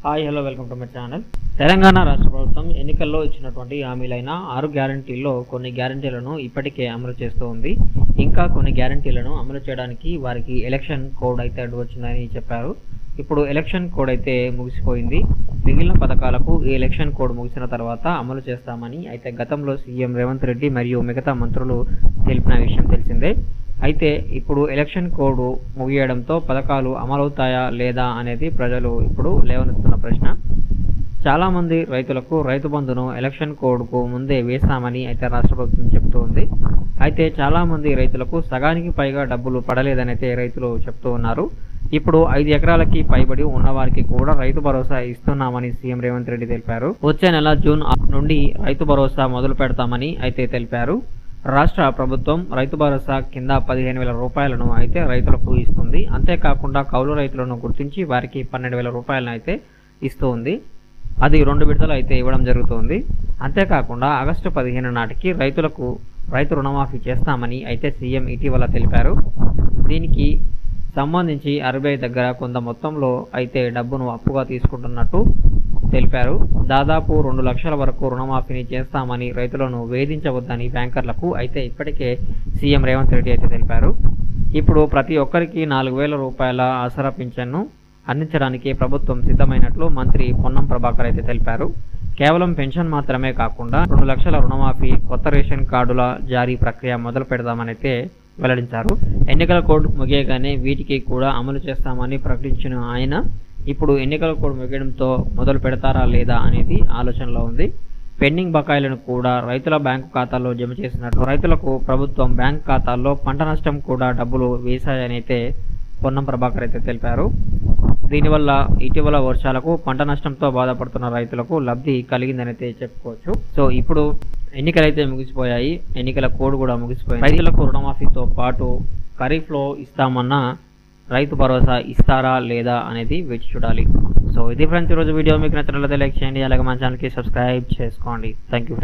Hi hello welcome to my channel. Telangana రాష్ట్ర ప్రభుత్వం ఎన్నికల్లో ఇచ్చినటువంటి హామీలైన 6 గ్యారంటీల్లో కొన్ని గ్యారంటీలను ఇప్పటికే అమలు చేస్తూ ఉంది. ఇంకా కొన్ని గ్యారంటీలను అమలు చేయడానికి వారికి ఎలక్షన్ కోడ్ అయితే అడ్డు వచ్చిందని చెప్పారు. ఇప్పుడు ఎలక్షన్ కోడ్ అయితే ముగిసిపోయింది. మిగిలిన పథకాలకు ఈ ఎలక్షన్ కోడ్ ముగిసిన తర్వాత అమలు చేస్తామని అయితే గతంలో సీఎం రేవంత్ రెడ్డి మరియు మిగతా మంత్రులు తెలిపిన విషయం తెలిసిందే. అయితే ఇప్పుడు ఎలక్షన్ కోడ్ ముగియడంతో పథకాలు అమలవుతాయా లేదా అనేది ప్రజలు ఇప్పుడు లేవనెత్తున్న ప్రశ్న. చాలామంది రైతులకు రైతు బంధును ఎలక్షన్ కోడ్కు ముందే వేశామని అయితే రాష్ట్ర ప్రభుత్వం చెప్తూ ఉంది. అయితే చాలామంది రైతులకు సగానికి పైగా డబ్బులు పడలేదని అయితే రైతులు చెప్తూ ఉన్నారు. ఇప్పుడు 5 ఎకరాలకి పైబడి ఉన్నవారికి కూడా రైతు భరోసా ఇస్తున్నామని సీఎం రేవంత్ రెడ్డి తెలిపారు. వచ్చే నెల జూన్ నుండి రైతు భరోసా మొదలు పెడతామని అయితే తెలిపారు. రాష్ట్ర ప్రభుత్వం రైతు భరోసా కింద 15,000 రూపాయలను అయితే రైతులకు ఇస్తుంది. అంతేకాకుండా కౌలు రైతులను గుర్తించి వారికి 12,000 రూపాయలను అయితే ఇస్తూ ఉంది. అది 2 విడతలు అయితే ఇవ్వడం జరుగుతుంది. అంతేకాకుండా ఆగస్టు 15 నాటికి రైతు రుణమాఫీ చేస్తామని అయితే సీఎం ఇటీవల తెలిపారు. దీనికి సంబంధించి RBI దగ్గర కొంత మొత్తంలో అయితే డబ్బును అప్పుగా తీసుకుంటున్నట్టు తెలిపారు. దాదాపు 2 లక్షల వరకు రుణమాఫీని చేస్తామని రైతులను వేధించవద్దని బ్యాంకర్లకు అయితే ఇప్పటికే సీఎం రేవంత్ రెడ్డి అయితే తెలిపారు. ఇప్పుడు ప్రతి ఒక్కరికి 4,000 రూపాయల ఆసరా పింఛన్ను అందించడానికి ప్రభుత్వం సిద్ధమైనట్లు మంత్రి పొన్నం ప్రభాకర్ అయితే తెలిపారు. కేవలం పెన్షన్ మాత్రమే కాకుండా 2 లక్షల రుణమాఫీ, కొత్త రేషన్ కార్డుల జారీ ప్రక్రియ మొదలు పెడదామని అయితే వెల్లడించారు. ఎన్నికల కోడ్ ముగియగానే వీటికి కూడా అమలు చేస్తామని ప్రకటించిన ఆయన ఇప్పుడు ఎన్నికల కోడ్ ముగియడంతో మొదలు పెడతారా లేదా అనేది ఆలోచనలో ఉంది. పెండింగ్ బకాయిలను కూడా రైతుల బ్యాంకు ఖాతాల్లో జమ చేసినట్లు రైతులకు ప్రభుత్వం బ్యాంక్ ఖాతాల్లో పంట నష్టం కూడా డబ్బులు వేశాయని అయితే పొన్నం ప్రభాకర్ అయితే తెలిపారు. దీనివల్ల ఇటీవల వర్షాలకు పంట నష్టంతో బాధపడుతున్న రైతులకు లబ్ధి కలిగిందని అయితే చెప్పుకోవచ్చు. సో ఇప్పుడు ఎన్నికలైతే ముగిసిపోయాయి, ఎన్నికల కోడ్ కూడా ముగిసిపోయింది. రైతులకు రుణమాఫీతో పాటు ఖరీఫ్లో ఇస్తామన్న రైతు భరోసా ఇస్తారా లేదా అనేది వేచి చూడాలి. సో ఇది ఫ్రెండ్స్ ఈరోజు వీడియో. మీకు నచ్చినట్లయితే లైక్ చేయండి, అలాగే మన ఛానల్కి సబ్స్క్రైబ్ చేసుకోండి. Thank you.